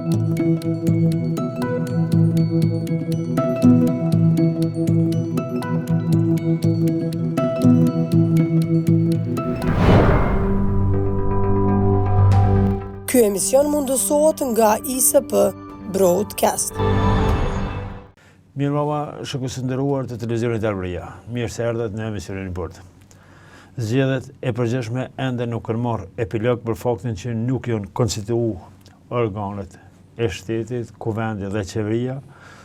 Ky emision mundësohet nga ISP Broadcast. Mirë mama, shikues të nderuar të televizionit Arbëria. Mirë se erdhët në emisionin Bord. Zgjedhjet e përgjithshme ende nuk kanë marrë epilog për faktin që nuk janë konstituuar organet e shtetit, kuvendi dhe qeveria.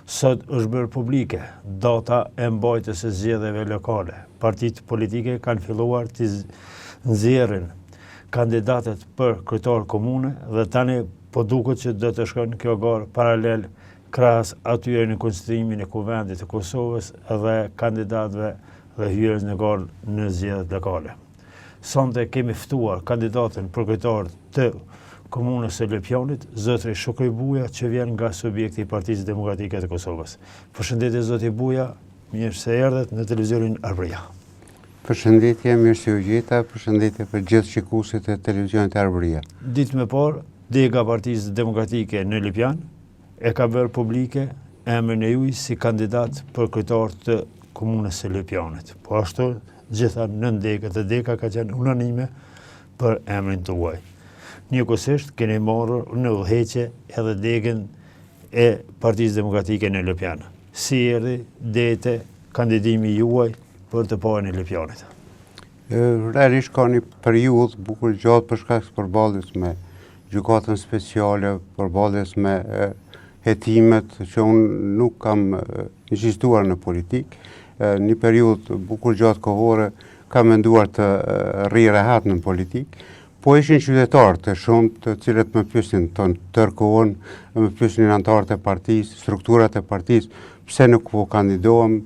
Sot është bërë publike data e mbajtjes së zgjedhjeve lokale. Partitë politike kanë filluar të nxjerrin kandidatët për kryetar komune dhe tani po duket që do të shkojnë kjo garë paralel krahas atyre në konstituimin e kuvendit të Kosovës dhe kandidatëve dhe hyrjes në garë në zgjedhjet lokale. Sonte kemi ftuar kandidatën për kryetar të komunës së Lëpjanit, zotri Shukri Buja, që vjen nga subjekti i Partisë Demokratike të Kosovës. Përshëndetje zoti Buja, mirë se erdhët në televizionin Arbëria. Përshëndetje, mirë se u gjeta, përshëndetje për gjithë shikuesit e televizionit Arbëria. Ditë më parë, dega Partisë Demokratike në Lipjan e ka bërë publike emrin e juaj si kandidat për kryetar të komunës së Lipjanit. Po ashtu gjitha 9 degët e deka ka qenë unanime për emrin tuaj. Njëkohësisht keni marrë në udhëheqje edhe degën e Partisë Demokratike në Lipjan. Si erdhi dete kandidimi juaj për të parën e Lipjanit? Realisht ka një periudhë bukur gjatë për shkak të përballjes me gjykatën speciale, përballjes me hetimet që unë nuk kam insistuar në politikë. Një periudhë bukur gjatë kohore kam menduar të rri rehat në politikë, po ishin qytetarë të shumë të cilët më pyesin tërkohën, më pyesin anëtarët e partisë, strukturat e partisë, pse nuk po kandidohem,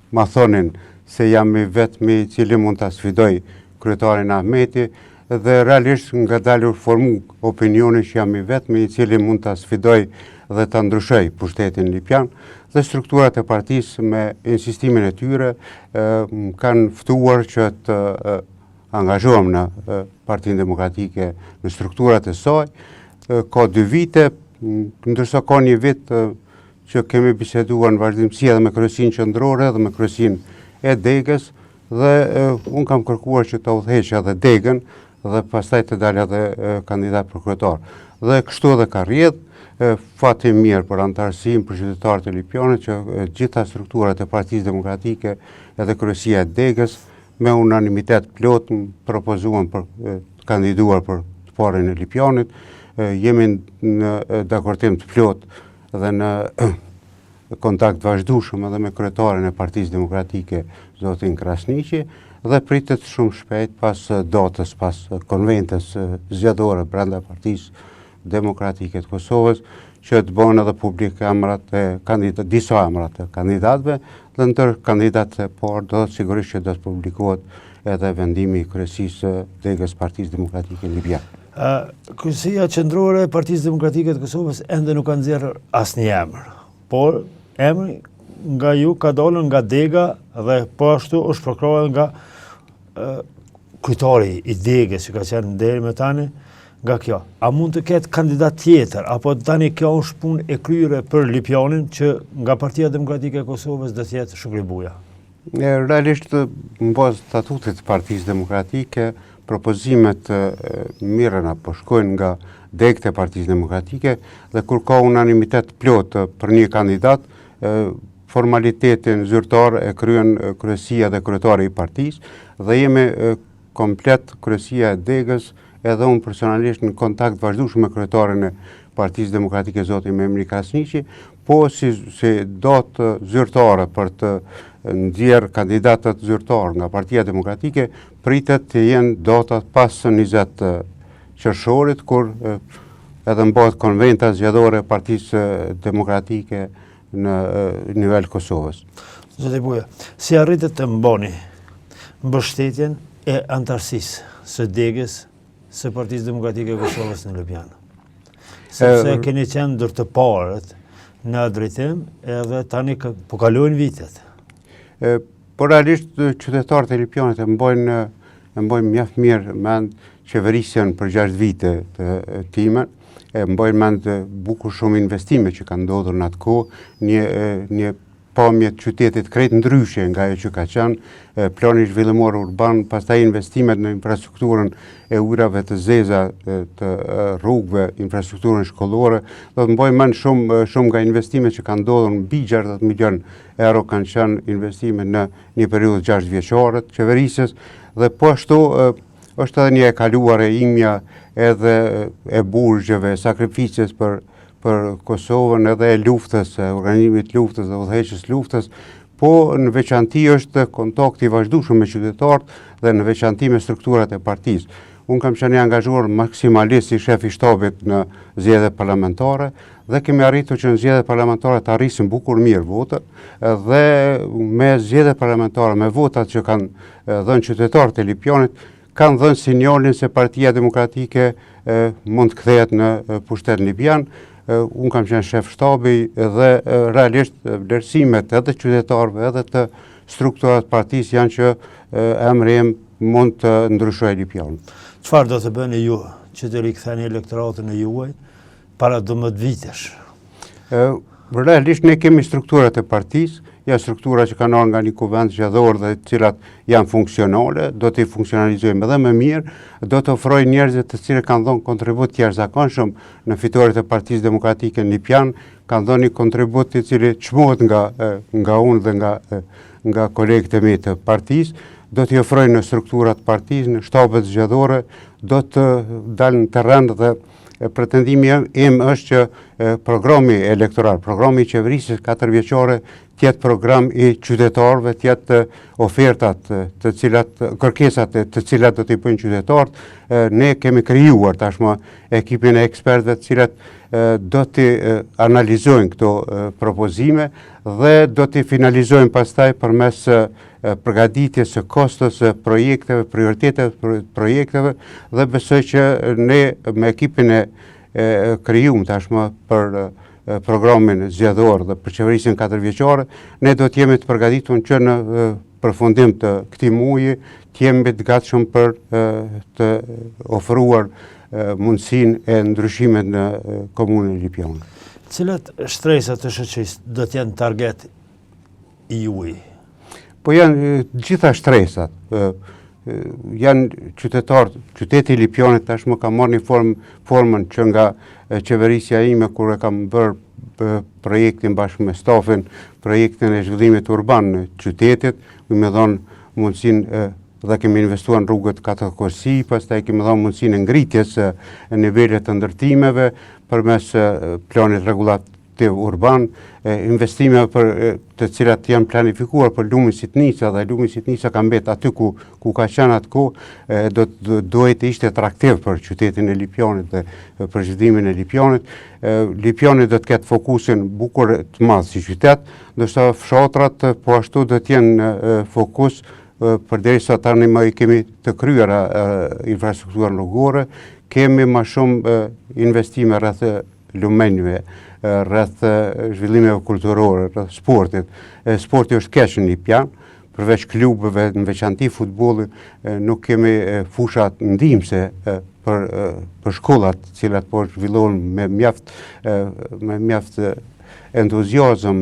ma thonin se jam i vetmi i cili mund ta sfidoj kryetarin Ahmeti dhe realisht nga dalë u formu opinioni që jam i vetmi i cili mund ta sfidoj dhe ta ndryshoj pushtetin lipjan dhe strukturat e partisë me insistimin e tyre kanë ftuar që të angazhohem në Partinë Demokratike në strukturat e saj. Ka 2 vite, ndërsa ka një vit që kemi biseduar në vazhdimsi edhe me kryesinë qendrore dhe me kryesinë e degës dhe unë kam kërkuar që të udhëheq edhe degën dhe pastaj të dalë edhe kandidat për kryetar. Dhe kështu edhe ka rrjedh, fati mirë për antarësinë për qytetarët e Lipjanit që gjitha strukturat e Partisë Demokratike edhe kryesia e degës me unanimitet plot propozuan për të kandiduar për të parën e Lipjanit. Jemi në dakordim të plot dhe në kontakt vazhdueshëm edhe me kryetarin e Partisë Demokratike, zotin Krasniqi, dhe pritet shumë shpejt pas datës, pas konventës zgjedhore brenda Partisë Demokratike të Kosovës, që të bëhen edhe publik disa emrat e kandidatëve, dhe ndër kandidatët e parë do të sigurisht që do të publikohet edhe vendimi i kryesisë degës Partisë Demokratike Lipjan. Kryesia qendrore e Partisë Demokratike të Kosovës ende nuk ka nxjerrë asnjë emër, por emri nga ju ka dalën nga dega dhe po ashtu është prokurohet nga kryetari i degës që ka qenë deri më tani nga kjo. A mund të ketë kandidat tjetër apo tani kjo është punë e kryer për Lipjanin që nga Partia Demokratike e Kosovës do të jetë Shukri Buja? Realisht në bazë të statutit të Partisë Demokratike propozimet mirën apo shkojnë nga degët e Partisë Demokratike dhe kur ka unanimitet plot për një kandidat, formalitetin zyrtar e kryen kryesia dhe kryetari i partisë dhe jemi komplet kryesia e degës edhe unë personalisht në kontakt vazhdueshëm me kryetarin e Partisë Demokratike zotin Memri Krasniqi, po si datë zyrtare për të nxjerrë kandidatët zyrtar nga Partia Demokratike pritet të jenë datat pas 20 qershorit kur edhe mbahet konventa zgjedhore e Partisë Demokratike në nivel Kosovës. Zoti Buja, si arritët të mbani mbështetjen e antarësisë së degës së Partisë Demokratike e Kosovës në Lipjan? Sepse keni qenë ndër të parët në drejtim edhe tani po kalojnë vitet. Por realisht qytetarët e Lipjanit e mbojnë mjaft mirë mend qeverisjen për 6 vite të time, mbajnë mend bukur shumë investime që kanë ndodhur në atë kohë, një pamje të qytetit krejt ndryshe nga ajo që ka qenë plani zhvillimor urban, pastaj investimet në infrastrukturën e ujrave të zeza, të rrugëve, infrastrukturën shkollore. Do të mbajmë mend shumë nga investimet që kanë ndodhur, mbi 60 milion euro kanë qenë investime në një periudhë 6 vjeçare të qeverisjes, dhe po ashtu është edhe një e kaluar e imja edhe e burgjeve, sakrificës për Kosovën, edhe e luftës, organizimit luftës dhe udhëheqjes luftës, po në veçanti është kontakti i vazhdueshëm me qytetarët dhe në veçanti me strukturat e partisë. Unë kam qenë i angazhuar maksimalisht si shef i shtabit në zgjedhjet parlamentare dhe kemi arritur që në zgjedhjet parlamentare të arrisim bukur mirë votën, dhe me zgjedhjet parlamentare, me votat që kanë dhënë qytetarët e Lipjanit, kanë dhënë sinjalin se Partia Demokratike mund të kthehet në pushtetin lipian. Unë kam qenë shef shtabi dhe realisht vlerësimet edhe qytetarëve edhe të strukturat partisë janë që emri im mund të ndryshojë Lipjanin. Çfarë do të bëni ju që të riktheni elektoratin e juaj para 12 vitesh? Realisht ne kemi strukturat e partisë, janë struktura që kanë ardhur nga një kuvend zgjedhor dhe të cilat janë funksionale, do t'i funksionalizojmë edhe më mirë, do të ofrojë njerëzve të cilët kanë dhënë kontribut të jashtëzakonshëm në fitoret e Partisë Demokratike në Lipjan, kanë dhënë një kontribut i cili çmohet nga unë dhe nga kolegët e mi të partisë, do t'i ofrojnë në strukturat partisë, në shtabet zgjedhore, do të dalë në terren dhe pretendimi im është që programi elektoral, programi i qeverisjes 4 vjeçare tjetë program i qytetarëve, tjetë ofertat të cilat, kërkesat të cilat do t'i bëjnë qytetarët. Ne kemi krijuar tashmë ekipin e ekspertëve të cilat do t'i analizojnë këto propozime dhe do t'i finalizojnë pastaj përmes përgatitjes së kostos së projekteve, prioriteteve projekteve, dhe besoj që ne me ekipin e krijuar tashmë për programin zgjedhor dhe për qeverisjen 4 vjeçare, ne do të jemi të përgatitur që në përfundim të këtij muaji të jemi të gatshëm për të ofruar mundësinë e ndryshimit në komunën e Lipjanit. Cilat shtresat të shoqërisë do të jenë target i juaj? Po janë gjitha shtresat. Janë qytetarët, qyteti i Lipjanit tashmë ka marrë një formën që nga qeverisja ime kur e kam bërë projektin bashkë me stafin, projektin e zhvillimit urban në qytetit, me dhonë mundësinë dhe kemi investuar në rrugët katërkosi, pastaj kemi dhënë mundësinë e ngritjes e nivelet të ndërtimeve përmes planit rregullativ urban, investime për të cilat janë planifikuar për lumin Sitnica, dhe lumi Sitnica ka mbet aty ku ka qenë atë kohë, duhet të ishte atraktiv për qytetin e Lipjanit dhe për zhvillimin e Lipjanit. Lipjani do të ketë fokusin bukur të madh si qytet, ndërsa fshatrat po ashtu do të jenë fokus përderisa tani më i kemi të kryera infrastrukturën rrugore, kemi më shumë investime rreth lumenjve, rreth zhvillimeve kulturore, rreth sportit. Sporti është keq në Lipjan, përveç klubeve, në veçanti futbolli, nuk kemi fushat ndihmëse për shkollat, të cilat po zhvillohen me mjaft entuziazëm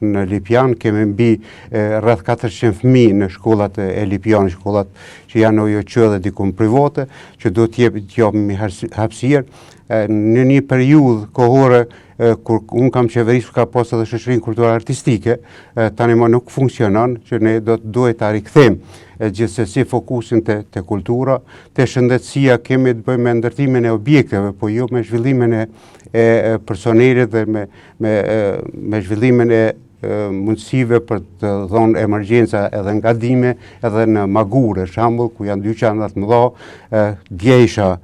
në Lipjan. Kemi mbi rreth 400 fëmijë në shkollat e Lipjanit, shkollat që janë OJQ dhe diku private, që do të japim hapësirë në një periudhë kohore kur unë kam qeverisur ka pas edhe shoqërinë kulturale artistike, tani më nuk funksionon, që ne duhet ta rikthejmë gjithsesi fokusin te kultura, te shëndetësia. Kemi të bëjmë me ndërtimin e objekteve, po jo me zhvillimin e personelit dhe me zhvillimin e mundësive për të dhënë emergjenca edhe ngadime edhe në Magure, shembull, ku janë dyqana të mëdha, djejsha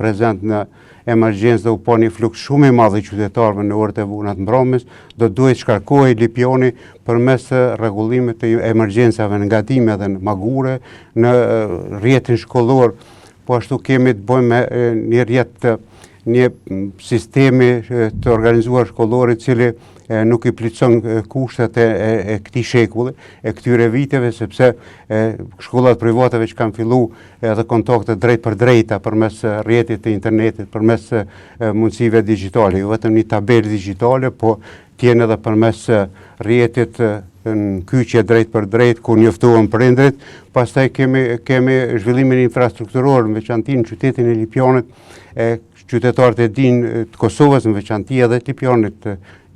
prezent në emergjencë dhe u po një fluks shumë i madh i qytetarëve në orët e vuna të mbrëmjes, do duhet shkarkohej Lipjani përmes rregullimit të emergjencave në ngadime edhe në Magure, në rrjetin shkollor. Po ashtu kemi të bëjmë me një sistemi të organizuar shkollor i cili nuk i plotson kushtet e këtij shekulli, e këtyre viteve, sepse shkollat private që kanë filluar edhe kontakte drejt për drejta përmes rrjetit të internetit, përmes mundësive digjitale, jo vetëm një tabelë digjitale, po tjenë edhe përmes rrjetit në kyqje drejt për drejt, ku njoftohen prindrit. Pastaj kemi zhvillimin infrastrukturor, në veçanti në qytetin e Lipjanit, qytetarët e dinë të Kosovës, në veçanti edhe të Lipjanit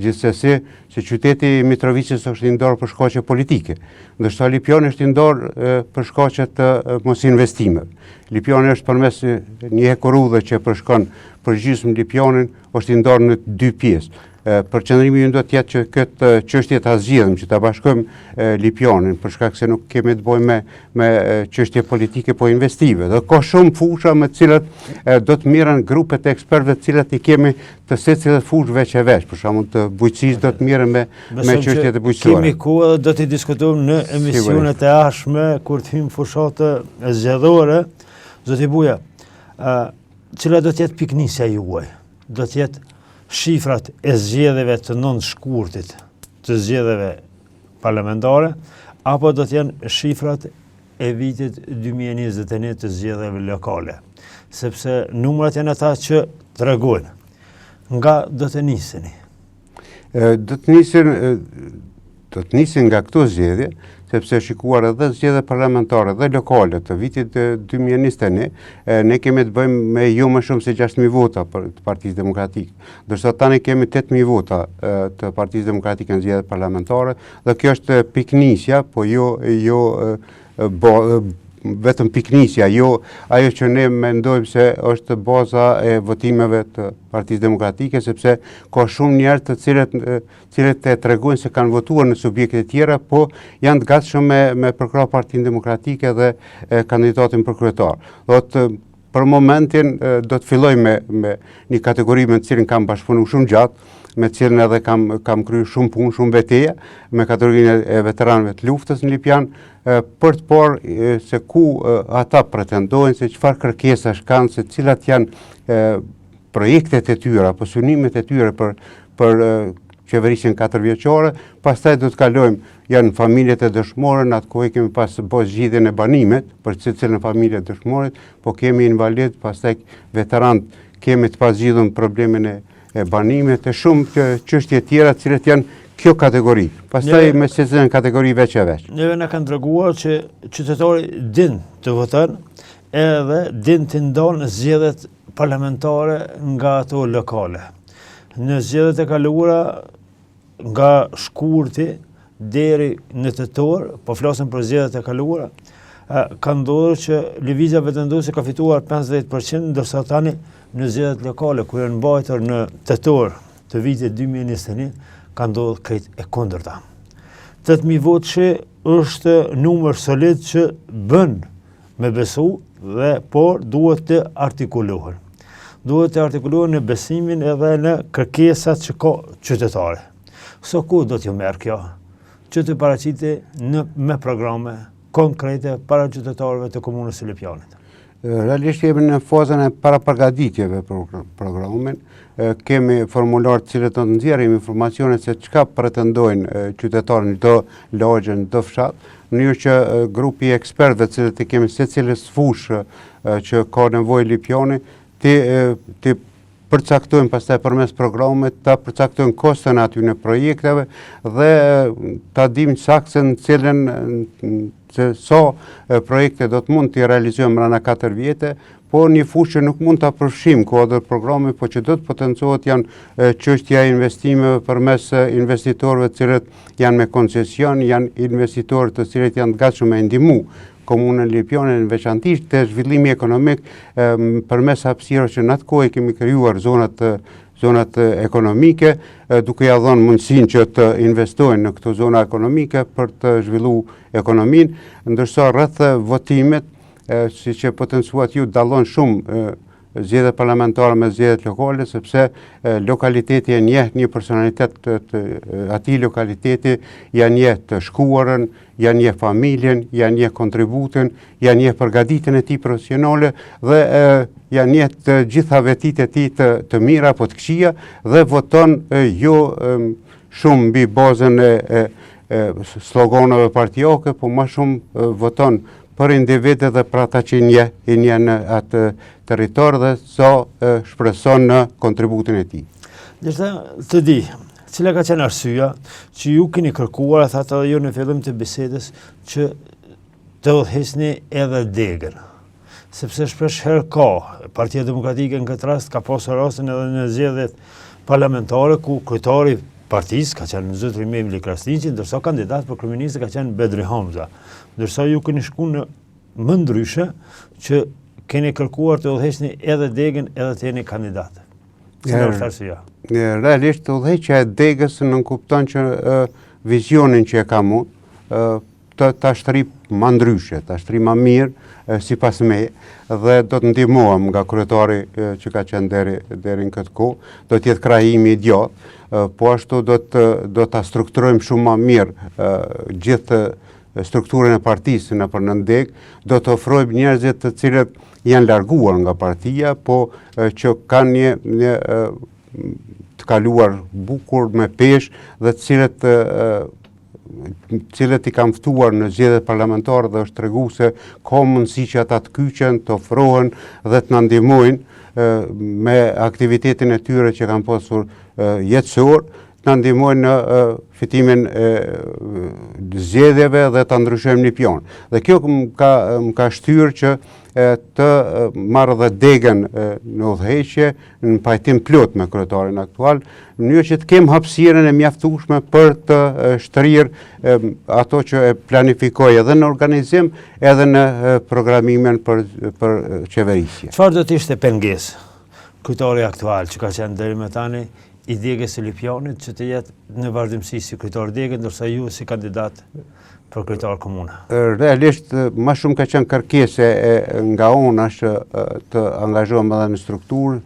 gjithsesi, se qyteti i Mitrovicës është i ndarë për shkaqe politike. Ndërsa Lipjani është i ndarë për shkaqe të mos investimeve. Lipjani është përmes një ekorrudhe që përshkon përgjithësim Lipjanin, është i ndarë në 2 pjesë. Përqendrimi ynë do të jetë që këtë çështje ta zgjidhim, që ta bashkojmë Lipjanin, për shkak se nuk kemi të bëjmë me çështje politike, po investive. Dhe ka shumë fusha me të cilat do të mirën grupet e ekspertëve të cilat i kemi të secilët fushë veç e veç, për shembull të bujqësisë do të mirën me çështjet e bujqësore. Kemi kohë dhe do t'i diskutojmë në emisionet e ardhshme kur të hym fushatë zgjedhore. Zoti Buja, cila do të jetë piknisja juaj? Do të jetë shifrat e zgjedhjeve të 9 shkurtit të zgjedhjeve parlamentare, apo do të jenë shifrat e vitit 2021 të zgjedhjeve lokale, sepse numrat janë ata që tregojnë. Nga do të niseni? Do të nisin nga këto zgjedhje, sepse shikuar edhe zgjedhje parlamentare dhe lokale të vitit 2021, ne kemi të bëjmë me jo më shumë se 6.000 vota për Partisë Demokratike. Ndërsa tani kemi 8.000 vota të Partisë Demokratike në zgjedhjet parlamentare, dhe kjo është piknisja, po jo vetëm piknisja, jo ajo që ne mendojmë se është baza e votimeve të Partisë Demokratike, sepse ka shumë njerëz të cilët e tregojnë se kanë votuar në subjekte tjera, po janë të gatshëm me përkrah Partinë Demokratike dhe kandidatin për kryetar. Për momentin do të filloj me një kategori me të cilin kam bashkëpunuar shumë gjatë, me të cilin edhe kam kryer shumë punë, shumë betejë, me kategorinë e veteranëve të luftës në Lipjan, për të parë se ku ata pretendojnë, se çfarë kërkesash kanë, se cilat janë projektet e tyre apo synimet e tyre për qeverisjen 4 vjeçare. Pastaj do të kalojmë janë familjet e dëshmorë, në atë kohë kemi pas bërë zgjidhjen e banimet për cilën familje të dëshmorit, po kemi invalid, pastaj veteran kemi të pasgjidhur problemin e banimet e shumë çështje tjera të cilat janë kjo kategori. Pastaj me secilën kategori veç e veç. Neve na kanë treguar që qytetari din të voton edhe din të ndonë zgjedhjet parlamentare nga ato lokale. Në zgjedhjet e kaluara nga shkurti deri në tetor, po flasim për zgjedhjet e kaluara, ka ndodhur që lëvizja vetëndosë ka fituar 50%, ndërsa tani në zgjedhjet lokale kur janë mbajtur në tetor të vitit 2021 ka ndodhur krejt e kundërta. 8.000 votë që është numër solid që bën me besu dhe por duhet të artikulohen. Duhet të artikulohen në besimin edhe në kërkesat që ka qytetare. So ku do t'ju merr kjo? Që të paraqiti me programe konkrete para qytetarëve të komunës së Lipjanit. Realisht jemi në fazën e parapargaditjeve për programin. Kemi formular të cilët do të nxjerrim informacione se çka pretendojnë qytetarët në çdo lagje, në çdo fshat, në mënyrë që grupi i ekspertëve të cilët i kemi secilës fushë që ka nevojë Lipjani, ti përcaktojnë pastaj përmes programit, ta përcaktojnë koston aty në projekteve dhe ta dimë saktë se në cilën se sa projekte do të mund të realizojmë brenda 4 vjete, po një fushë nuk mund ta përfshijmë kuadër programi, po që do të potencohet janë çështja e investimeve përmes investitorëve të cilët janë me koncesion, janë investitorë të cilët janë të gatshëm me ndihmu komunën Lipjanin, veçantisht të zhvillimi ekonomik përmes hapësirave që në atë kohë kemi krijuar zonat ekonomike, duke ja dhënë mundësinë që të investojnë në këto zona ekonomike për të zhvilluar ekonominë, ndërsa rreth votimit, siç e potencuat ju, dallon shumë zgjedhjet parlamentare me zgjedhjet lokale, sepse lokaliteti e njeh një personalitet të atij lokaliteti, ja njeh të shkuarën, ja njeh familjen, ja njeh kontributin, ja njeh përgatitjen e tij profesionale dhe ja njeh të gjitha vetitë e tij të mira apo të këqija dhe voton jo shumë mbi bazën e sloganave partijake, po më shumë voton për individet dhe për ata që i njeh në atë territor dhe sa shpreson në kontributin e tij. Lërta të di, cila ka qenë arsyeja që ju keni kërkuar, thatë edhe ju në fillim të bisedës, që të udhëheqni edhe degën? Sepse shpesh herë ka, Partia Demokratike në këtë rast ka pasur rastin edhe në zgjedhjet parlamentare ku kryetari partisë ka qenë zotri Mevli Krasniqi, ndërsa kandidat për kryeminist ka qenë Bedri Hamza. Ndërsa ju keni shkuar në më ndryshe që keni kërkuar të udhëheqni edhe degën edhe të jeni kandidat. Cila është arsyeja? Realisht udhëheqja e degës nënkupton që vizionin që e kam unë ta shtrip më ndryshe, ta shtrip më mirë sipas me dhe do të ndihmohem nga kryetari që ka qenë deri në këtë kohë, do të jetë krahimi i gjatë, po ashtu do ta strukturojmë shumë më mirë gjithë strukturën e partisë nëpër deg, do të ofrojmë njerëzve të cilët janë larguar nga partia, po që kanë një të kaluar bukur me peshë dhe të cilët i kam ftuar në zgjedhjet parlamentare dhe është treguar se ka mundësi që ata të kyqen, të ofrohen dhe të na ndihmojnë me aktivitetin e tyre që kanë pasur jetësor, të na ndihmojnë në fitimin e zgjedhjeve dhe ta ndryshojmë një pion. Dhe kjo më ka shtyrë që të marrë dhe degën në udhëheqje në pajtim plot me kryetarin aktual, në mënyrë që të kem hapësirën e mjaftueshme për të shtrirë ato që e planifikoj edhe në organizim edhe në programimin për qeverisje. Çfarë do të ishte pengesë kryetari aktual që ka qenë deri më tani i degës së Lipjanit që të jetë në vazhdimsi si kryetar degë, ndërsa ju si kandidat për kryetar komune? Realisht, më shumë ka qenë kërkese nga unë është të angazhohem edhe në strukturë,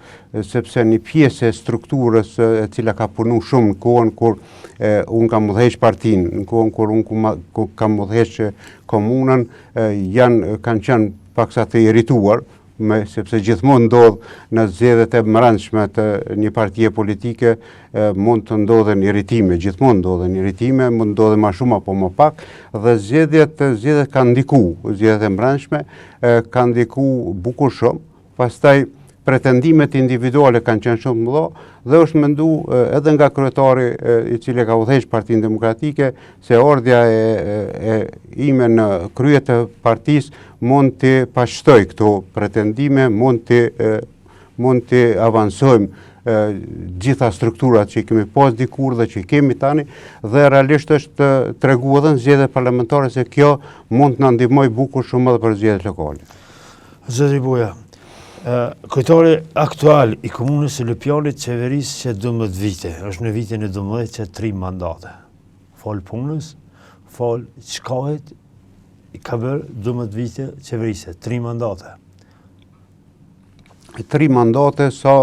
sepse një pjesë e strukturës e cila ka punu shumë në kohën kur unë kam udhëheq partinë, në kohën kur unë kam udhëheq komunën, kanë qenë paksa të irrituar, sepse gjithmonë ndodh në zgjedhjet e brendshme të një partie politike mund të ndodhen irritime, gjithmonë ndodhen irritime, mund ndodhen më shumë apo më pak, dhe zgjedhjet kanë ndikuar, zgjedhjet e brendshme kanë ndikuar bukur shumë, pastaj pretendimet individuale kanë qenë shumë mëdha dhe është menduar edhe nga kryetari i cili ka udhëheq Partinë Demokratike se ardha e ime në krye të partisë mund të pashtoj këto pretendime, mund të avansojmë gjitha strukturat që i kemi pas dikur dhe që i kemi tani dhe realisht është treguar edhe në zgjedhjet parlamentare se kjo mund të na ndihmojë bukur shumë edhe për zgjedhjet lokale. Zotri Buja, kryetari aktual i komunës së Lipjanit qeverisë që 12 vite, është në vitin e 12 që 3 mandate. Fol punës, fol çkahet, i ka bërë 12 vite qeverisë, 3 mandate. 3 mandate sa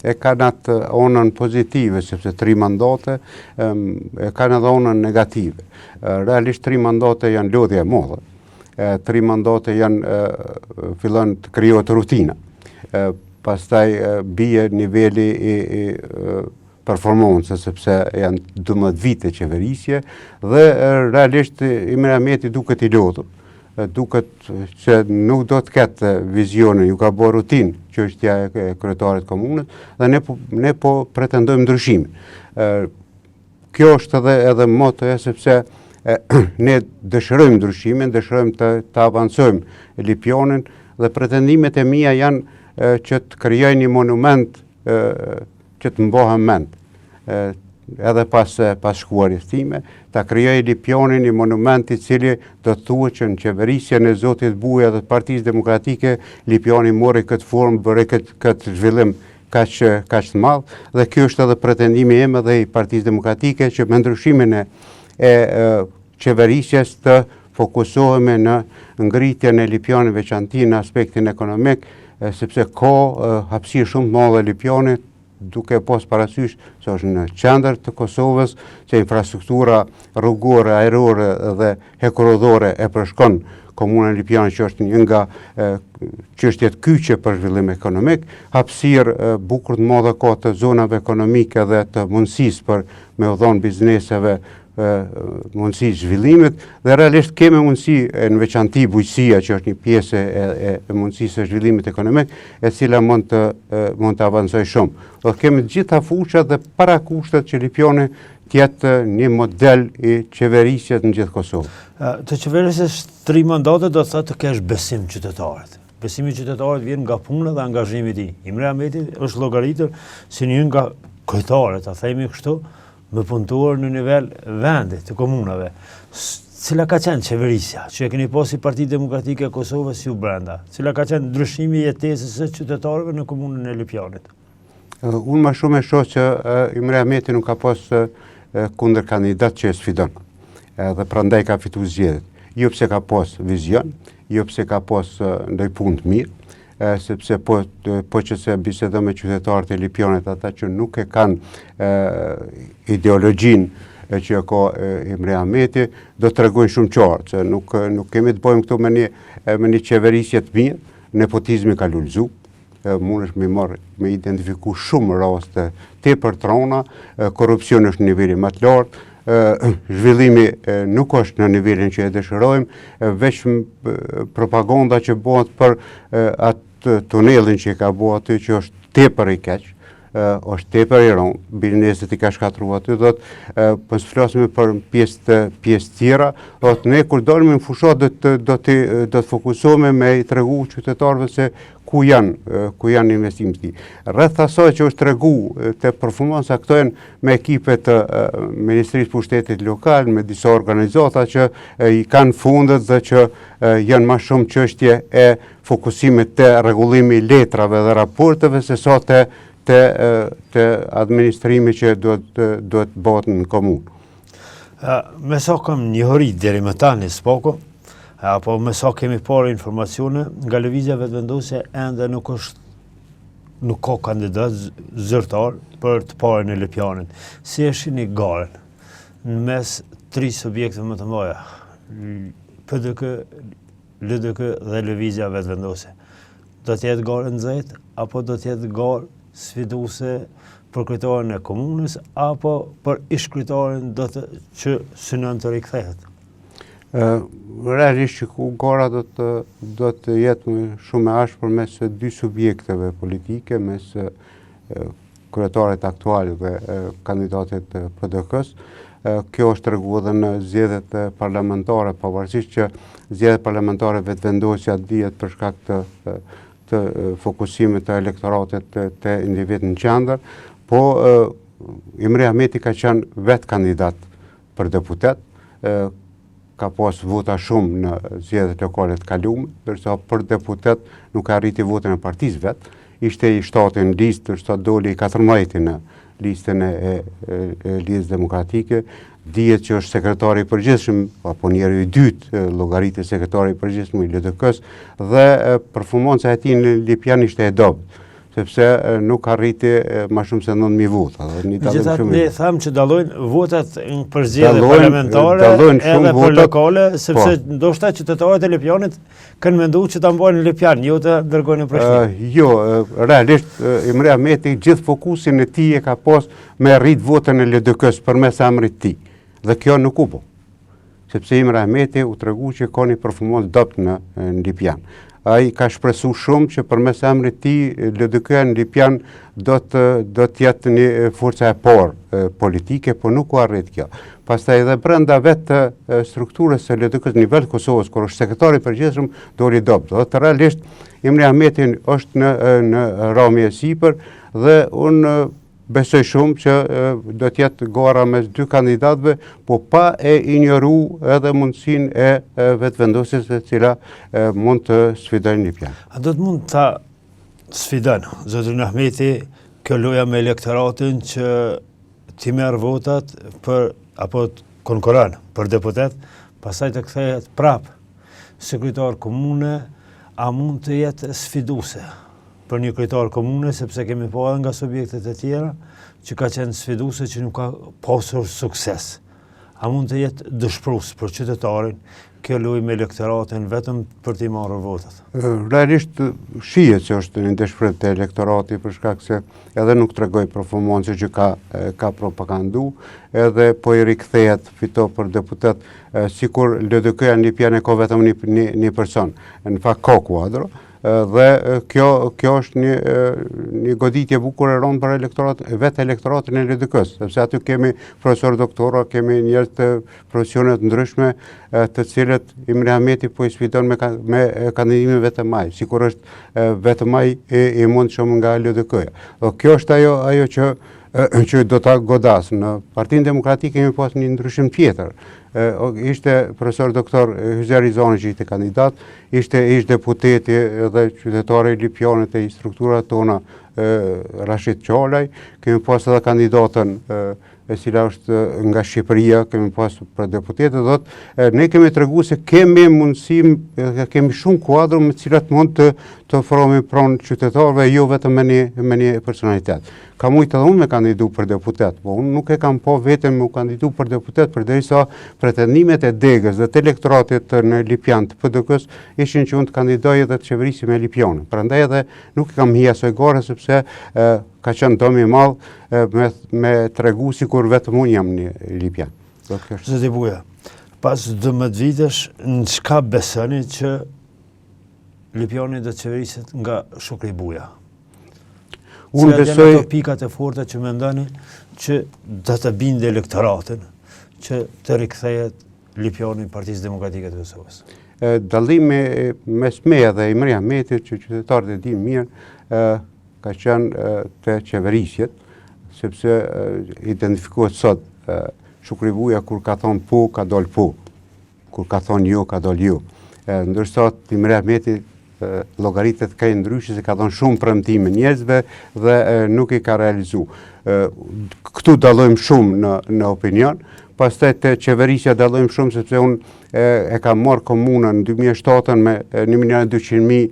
e kanë atë onën pozitive, sepse 3 mandate e kanë edhe onën negative. Realisht 3 mandate janë lodhje e madhe. 3 mandate fillon të krijohet rutina. Pastaj bie niveli i performancës sepse janë 12 vite qeverisje dhe realisht Imre Ahmeti duket i lodhur. Duket që nuk do të ketë vizionin, ju ka bërë rutinë çështja e kryetarit komunës dhe ne po pretendojmë ndryshimin. Kjo është edhe motoja sepse ne dëshirojmë ndryshimin, dëshirojmë të avancojmë Lipjanin dhe pretendimet e mia janë që të krijoj një monument që të mbohem mend. Edhe pas shkuarjes time, ta krijoj Lipjanin një monument i cili do të thuhet që në qeverisjen e Zotit Buja dhe të Partisë Demokratike Lipjani mori këtë formë, bëri këtë zhvillim kaq të madh dhe ky është edhe pretendimi im edhe i Partisë Demokratike që me ndryshimin e qeverisjes të fokusohemi në ngritjen e Lipjanit veçanti në aspektin ekonomik sepse ka hapësirë shumë të madhe Lipjani, duke pas parasysh se është në qendër të Kosovës, që infrastruktura rrugore, ajrore dhe hekorodhore e përshkon komunën e Lipjanit, që është një nga çështjet kyçe për zhvillim ekonomik, hapësirë bukur të madhe ka të zonave ekonomike dhe të mundësisë për me u dhënë bizneseve mundësi zhvillimit, dhe realisht kemi mundësi në veçanti bujqësia, që është një pjesë e mundësisë së zhvillimit ekonomik, e cila mund të avancojë shumë. Do kemi të gjitha fuqat dhe parakushtet që Lipjani tjetë një model i qeverisjes në gjithë Kosovë. Të qeverisjes 3 mandate do të thotë të kesh besim qytetarët. Besimi qytetarët vjen nga puna dhe angazhimi i tij. Imre Ahmeti është llogaritur si një nga kryetaret, ta themi kështu, me punëtuar në nivel vendit të komunave. Cila ka qenë qeverisja që e keni posi Partia Demokratike e Kosovës ju brenda? Cila ka qenë ndryshimi i jetesës së qytetarëve në komunën e Lipjanit? Unë më shumë e shoh që Imre Ahmeti nuk ka pas kundër kandidat që e sfidon. Dhe prandaj ka fituar zgjedhjet. Jo pse ka pas vizion, jo pse ka pas ndonjë punë të mirë, sepse po që se bisedoj me qytetarët e Lipjanit, ata që nuk e kanë ideologjinë që ka Imre Ahmeti, do të tregojnë shumë qartë, se nuk kemi të bëjmë këtu me një qeverisje të mirë, nepotizmi ka lulëzu, mund është me identifiku shumë raste tepër trona, korrupsioni është në nivelin më të lartë, zhvillimi nuk është në nivelin që e dëshirojmë, veç propaganda që bëhet për atë tunelin që ka bëhet aty, që është tepër i keq, është tepër i rënd, bizneset i ka shkatruar aty, do të flasim për pjesë tjera, do të ne kur dalim në fushat do të fokusohemi me i tregu qytetarëve se ku janë investimet e tij. Rreth asaj që është tregu te performanca këto janë me ekipet të Ministrisë Pushtetit Lokal, me disa organizata që i kanë fundet dhe që janë më shumë çështje e fokusimit te rregullimi i letrave dhe raporteve se sa te administrimi që duhet bëhet në komunë. Me sa kam njohuri deri më tani s'poko, apo me sa kemi parë informacione nga lëvizja vetëvendose, ende nuk ka kandidat zyrtar për të parën e Lipjanit. Si e shihni garën në mes 3 subjekteve më të mëdha, PDK, LDK dhe lëvizja vetëvendose? Do të jetë garë nxehtë apo do të jetë garë sfiduese për kryetarin e komunës apo për ish-kryetarin që synon të rikthehet? Realisht që gara do të jetë shumë e ashpër mes 2 subjekteve politike, mes kryetarit aktual dhe kandidatit PDK-s. Kjo është treguar edhe në zgjedhjet parlamentare, pavarësisht që zgjedhjet parlamentare vetëvendosja dihet për shkak të fokusimit të elektoratit të individ në qendër, po Imre Ahmeti ka qenë vetë kandidat për deputet, ka pas vota shumë në zgjedhjet lokale të kaluara, ndërsa për deputet nuk arriti votën e partisë vet. Ishte i shtati në listë, ndërsa doli i 14 në listën e Lidhjes Demokratike. Dihet që është sekretari i përgjithshëm, apo njeri i dytë llogaritë sekretari i përgjithshëm i LDK-s, dhe performanca e tij në Lipjan ishte e dobët, sepse nuk arriti më shumë se 9.000 vota. Megjithatë ne thamë që dallojnë votat për zgjedhje parlamentare edhe për lokale, sepse ndoshta qytetarët e Lipjanit kanë menduar që ta mbajnë në Lipjan, jo të dërgojnë në Prishtinë. Jo, realisht Imre Ahmeti gjithë fokusin e tij e ka pas me rrit votën e LDK-s përmes emrit të tij. Dhe kjo nuk u bë. Sepse Imre Ahmeti u tregu që ka një performancë dopt në Lipjan. Ai ka shpresu shumë që përmes emrit të tij LDK në Lipjan do të jetë një forca e parë politike, po nuk u arrit kjo. Pastaj edhe brenda vetë strukturës së LDK-s në nivel Kosovës, kur është sekretari i përgjithshëm, doli dopt. Do të realisht Imre Ahmeti është në ramje e sipër dhe unë besoj shumë që do të jetë gara mes 2 kandidatëve, po pa e injoru edhe mundësinë e vetëvendosjes e cila mund të sfidojnë Lipjan. A do të mund ta sfidon zotrin Ahmeti kjo loja me elektoratin që ti merr votat apo konkuron për deputet, pastaj të kthehet prap sekretar komune, a mund të jetë sfiduese për një kryetar komune, sepse kemi po edhe nga subjektet e tjera, që ka qenë sfiduese që nuk ka pasur sukses. A mund të jetë dëshpërus për qytetarin kjo lojë me elektoratin vetëm për t'i marrë votat? Realisht shihet që është një dëshpërim të elektorati për shkak se edhe nuk tregoj performancë që ka propagandu, edhe po i rikthehet fito për deputet, sikur LDK-ja në Lipjan e ka vetëm një person, në fakt ka kuadro. Dhe kjo është një goditje bukur e rëndë për vetë elektoratin e LDK-s, sepse aty kemi profesor doktora, kemi njerëz të profesionet ndryshme, të cilët Imre Ahmeti po i sfidon me kandidimin vetëm ai, sikur është vetëm ai i mundshëm nga LDK-ja. Kjo është ajo që do ta godas. Në Partinë Demokratike kemi pas një ndryshim tjetër. Ishte profesor doktor Hyzer Izani që ishte kandidat, ishte ish deputeti dhe qytetari i Lipjanit e i strukturat tona Rashid Qalaj, kemi pas edhe kandidatën e cila është nga Shqipëria, kemi pas për deputetet, ne kemi tregu se kemi mundësi, kemi shumë kuadro me cilat mund të ofrohemi pranë qytetarëve, jo vetëm me një personalitet. Ka mujtë edhe unë me kandidu për deputet, po unë nuk e kam po vetëm me kandidu për deputet, përderisa pretendimet e degës dhe të elektoratit në Lipjan të PDK-s ishin që unë të kandidoj edhe të qeverisi me Lipjanën. Prandaj edhe nuk e kam hija soj gore, sepse ka qenë domi madh me tregu sikur vetëm unë jam një Lipjan. Zoti Buja, pas 12 vitesh, në çka besoni që Lipjani do të qeveriset nga Shukri Buja? Unë besoj ato pikat e forta që mendoni që do të binde elektoratin, që të rikthehet Lipjani Partisë Demokratike të Kosovës? Dallimi mes meja dhe Imre Ahmetit, që qytetarët e dinë mirë, ka qenë të qeverisjet, sepse identifikohet sot Shukri Buja kur ka thonë po, ka dol po, kur ka thonë jo, ka dol jo. Ndërsa Imre Ahmeti llogaritet ka ndryshë, se ka dhënë shumë premtime njerëzve dhe nuk i ka realizu. Këtu dallojmë shumë në opinion, pastaj te qeverisja dallojmë shumë sepse unë e kam marrë komunën në 2007 me 1.200.000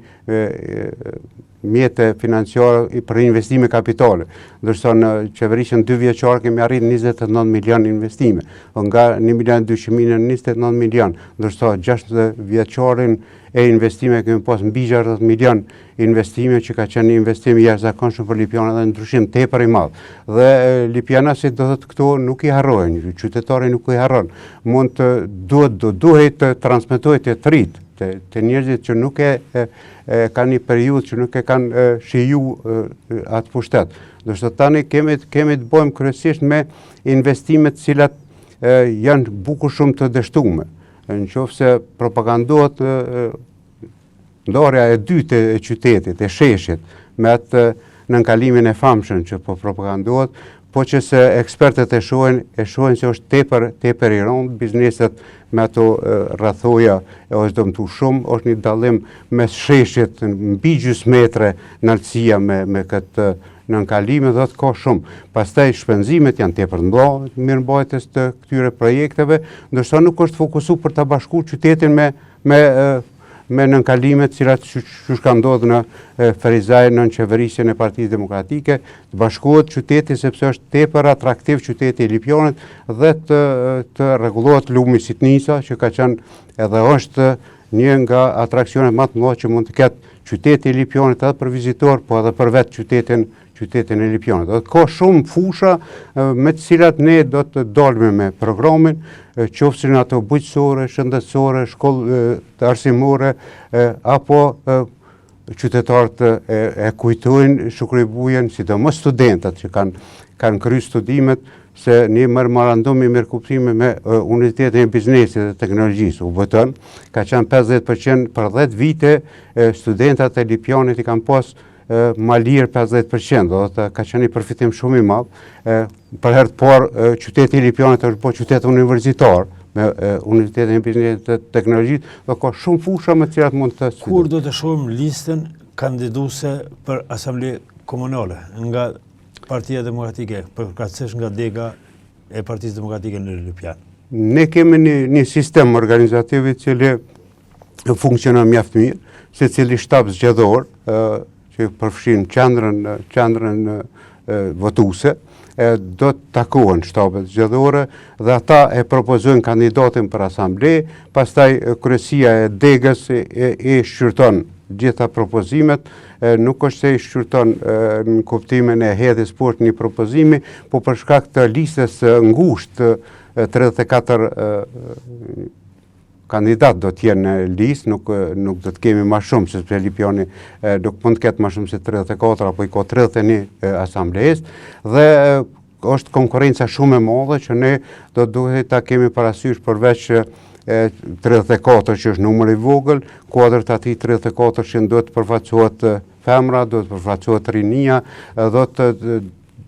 mjete financiare për investime kapitale, ndërsa në qeverisjen 2 vjeçare kemi arrit 29 milion investime, nga 1.200.000 në 29 milion, ndërsa 6 vjeçarin e investime kemi pas mbi 60 milion investime, që ka qenë investim i jashtëzakonshëm për Lipjanën dhe ndryshim tepër i madh. Dhe lipjanasit do thotë këto nuk i harrojnë, qytetari nuk i harron. Duhet të transmetohet të trit të njerëzit që nuk kanë një periudhë që nuk e kanë shiju atë pushtet. Ndërsa tani kemi të bëjmë kryesisht me investimet cilat janë bukur shumë të dështume. Në qoftë se propagandohet ndarja e dytë e qytetit, e sheshit, me atë nënkalimin e famshëm që po propagandohet, po që se ekspertet e shohin se është tepër i rëndë, bizneset me ato rrethoja është dëmtu shumë, është një dallim mes sheshit mbi gjys metre në altësia me këtë nënkalime, dhe të ka shumë. Pastaj shpenzimet janë tepër të mëdha mirëmbajtjes të këtyre projekteve, ndërsa nuk është fokusu për ta bashkuar qytetin me nënkalimet cilat që ka ndodhur në Ferizaj në qeverisjen e Partisë Demokratike, të bashkohet qyteti sepse është tepër atraktiv qyteti i Lipjanit dhe të rregullohet lumi Sitnica, që ka qenë edhe është një nga atraksionet më të mëdha që mund të ketë qyteti i Lipjanit, edhe për vizitor, po edhe për vetë qytetin e Lipjanit. Ka shumë fusha me të cilat ne do të dalme me programin, qofshin ato bujqësore, shëndetësore, shkollë të arsimore, apo qytetarët e kujtojnë Shukri Bujën, sidomos studentët që kanë kryer studimet, se një memorandum i mirëkuptimi me Universitetin e Biznesit dhe Teknologjisë, UBT-n, ka qenë 50% për 10 vite, studentat e Lipjanit i kanë pas ma lirë 50%, dhe ka qenë një përfitim shumë i madh. Për herë të parë qyteti i Lipjanit është bërë qytet universitar me Universitetin e Biznesit dhe Teknologjisë, dhe ka shumë fusha me cilat mund të studojmë. Kur do të shohim listën kandiduese për asamble komunale nga Partia Demokratike, përkatësisht nga dega e Partisë Demokratike në Lipjan? Ne kemi një sistem organizativ i cili funksionon mjaft mirë, secili shtab zgjedhor që përfshin qendrën votuese, do të takohen shtabet zgjedhore dhe ata e propozojnë kandidatin për asamble, pastaj kryesia e degës e shqyrton gjitha propozimet, nuk është se i shqyrton në kuptimin e hedhjes poshtë një propozimi, po për shkak të listës ngushtë 34 kandidat do t'jenë në listë, nuk do t'kemi ma shumë, sepse Lipioni nuk mund t'ketë ma shumë se 34, apo i ka 31 asamblejës, dhe është konkurenca shumë e madhe që ne do duhet ta kemi parasysh përveç 34 që është numër i vogël, kuadrët ati 34 që do të përfaqësohet femra, do të përfaqësohet rinia,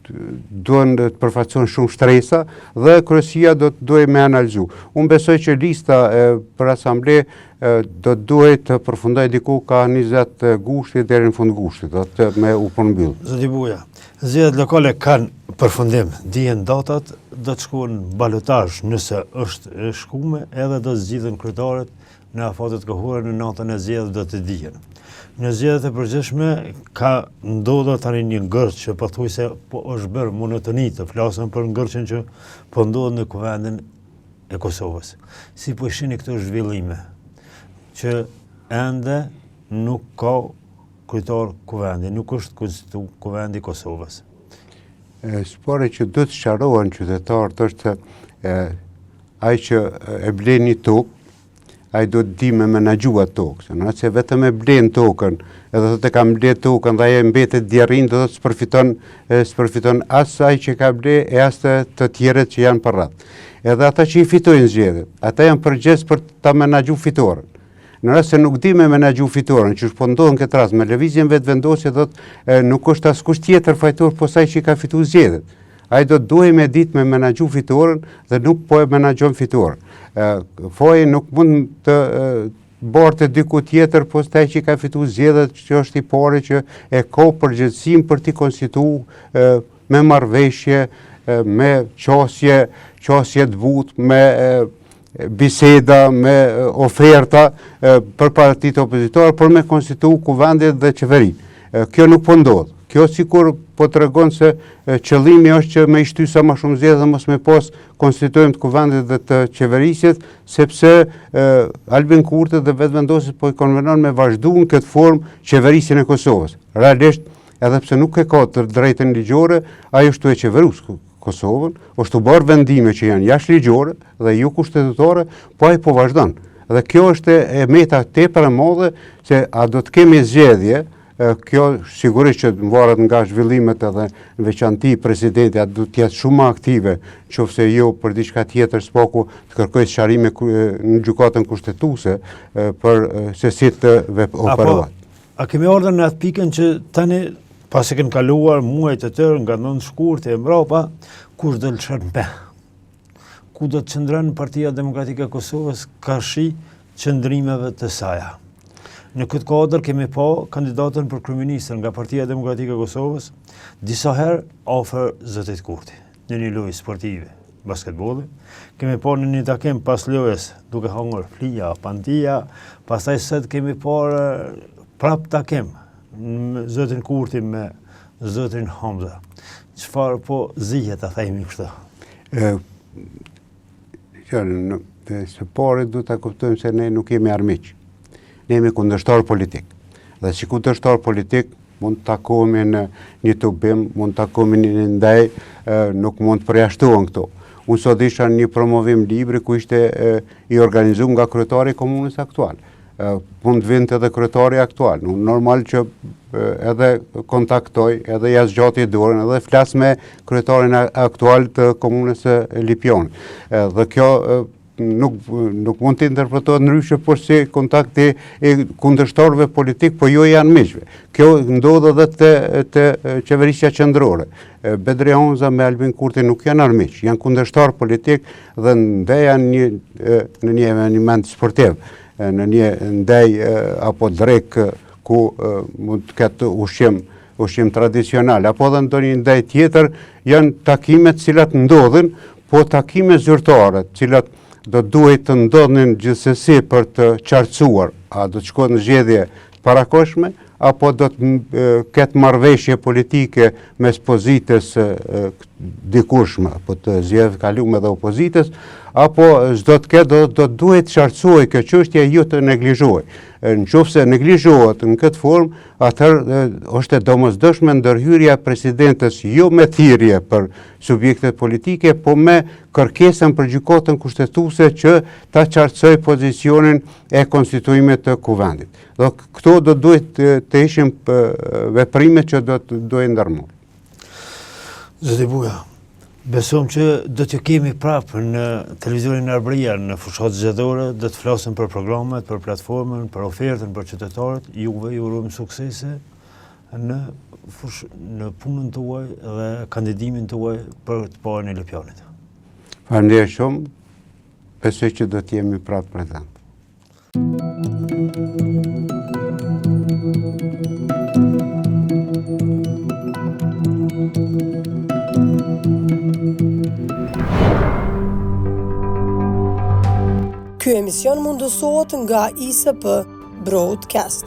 duhen të përfaqësohen shumë shtresa dhe kryesia do të duhet me analizu. Unë besoj që lista për asamble do të duhet të përfundoj diku ka 20 gushti deri në fund gushtit, do të me u përmbyll. Zoti Buja, zgjedhjet lokale kanë përfundim, dihen datat, do të shkojnë balotazh nëse është shkume, edhe do të zgjidhen kryetarët në afatet kohore në natën e zgjedhjeve do të dihen. Në zgjedhjet e përgjithshme ka ndodhur tani një ngërç që pothuajse po është bërë monotoni të flasëm për ngërçin që po ndodhet në kuvendin e Kosovës. Si po shihni këto zhvillime që ende nuk ka kryetar kuvendi, nuk është konstituu kuvendi i Kosovës? Spore që do të sqarohen qytetarët është ai që e blen një tokë, ai do të di me menaxhua tokën, nëse vetëm e blen tokën, edhe thotë kam bler tokën dhe ai mbetet djerrin, do të s'përfiton as ai që ka bler e as të tjerët që janë përreth. Edhe ata që i fitojnë zgjedhjet, ata janë përgjegjës për ta menaxhuar fitoren. Në rast se nuk di me menaxhu fitoren, që po ndodhen këtë rast me lëvizjen vetëvendosje, thotë nuk është askush tjetër fajtor posa ai që ka fituar zgjedhjet. Ai do të duhet me ditë me menaxhu fitoren dhe nuk po e menaxhon fitoren. Foji nuk mund të bartë diku tjetër, po ai që ka fituar zgjedhjet që është i pari që e ka përgjegjësinë për t'i konstituar me marrëveshje, me qasje të butë, me biseda, me oferta për partitë opozitore për me konstituu kuvendit dhe qeverinë. Kjo nuk po ndodh. Kjo sikur po tregon se qëllimi është që me i shty sa më shumë zgjedhje dhe mos me pas konstituim të kuvendit dhe të qeverisjes, sepse Albin Kurti dhe vetëvendosjet po i konvenon me vazhdu në këtë formë qeverisjen e Kosovës. Realisht, edhe pse nuk e ka të drejtën ligjore, ai është e qeverus Kosovën, është të bërë vendime që janë jashtë ligjore dhe jo kushtetutore, po ai po vazhdon. Dhe kjo është e meta tepër e madhe se a do të kemi zgjedhje. Kjo sigurisht që varet nga zhvillimet edhe në veçanti presidenti do të jetë shumë aktive, qofse jo për diçka tjetër s'paku të kërkojë sqarime në gjykatën kushtetuese për se si të operohet. A kemi ardhur në atë pikën që tani pasi kanë kaluar muaj të tërë nga 9 shkurtë e mbrapa, kush do të lëshon me? Ku do të qëndron Partia Demokratike e Kosovës ka shi qëndrimeve të saj? Në këtë kodër kemi pa kandidatën për kryeministër nga Partia Demokratike e Kosovës, disa herë ofër zotit Kurti, në një lojë sportive, basketbolli. Kemi pa në një takim pas lojës duke hangër flija, pantia, pastaj sot kemi parë prap takim zotin Kurti me zotin Hamza. Çfarë po zihet ta themi kështu? Së pari du ta kuptojmë se ne nuk jemi armiq. Ne jemi kundërshtar politik. Dhe si kundërshtar politik mund të takohemi në një tubim, mund të takohemi në ndaj, nuk mund të përjashtohen këto. Unë sot isha një promovim libri ku ishte i organizuar nga kryetari i komunës aktual. Mund të vinte edhe kryetari aktual. Normal që edhe kontaktoj, edhe ja zgjati dorën, edhe flas me kryetarin aktual të komunës së Lipionit. Dhe kjo nuk mund të interpretohet ndryshe, por si kontakti e kundërshtarëve politik, po jo janë miqve. Kjo ndodh edhe te qeverisja qendrore. Bedri Hamza me Albin Kurti nuk janë armiq, janë kundërshtar politik dhe ndeja në një eveniment sportiv, në një ndej apo drek ku mund të ketë ushqim tradicional, apo edhe ndonjë ndej tjetër, janë takimet cilat ndodhin, po takime zyrtare, cilat do duhet të ndodhin gjithsesi për të qartësuar, a do të shkohet në zgjedhje parakoshme, apo do të ketë marrëveshje politike mes pozitës dikushme, apo të zgjedhë kalume dhe opozitës, apo s'do të ketë, do duhet qartësoj kjo çështje, jo të neglizhoj. Në qoftë se neglizhohet në këtë formë, atëherë është e domosdoshme ndërhyrja e presidentes jo me thirrje për subjektet politike, po me kërkesën për gjykatën kushtetuese që ta qartësoj pozicionin e konstituimit të kuvendit. Do këto do duhet të ishin veprime që do të ndërmor. Zoti Buja, besom që do të kemi prapë në televizionin Arbëria, në fushat zgjedhore, do të flasim për programet, për platformën, për ofertën, për qytetarët. Juve ju urojmë suksese në punën tuaj dhe kandidimin tuaj për të parën e Lëpjanit. Faleminderit shumë. Besoj që do të jemi prapë prezant. Ky emision mundësohet nga ISP Broadcast.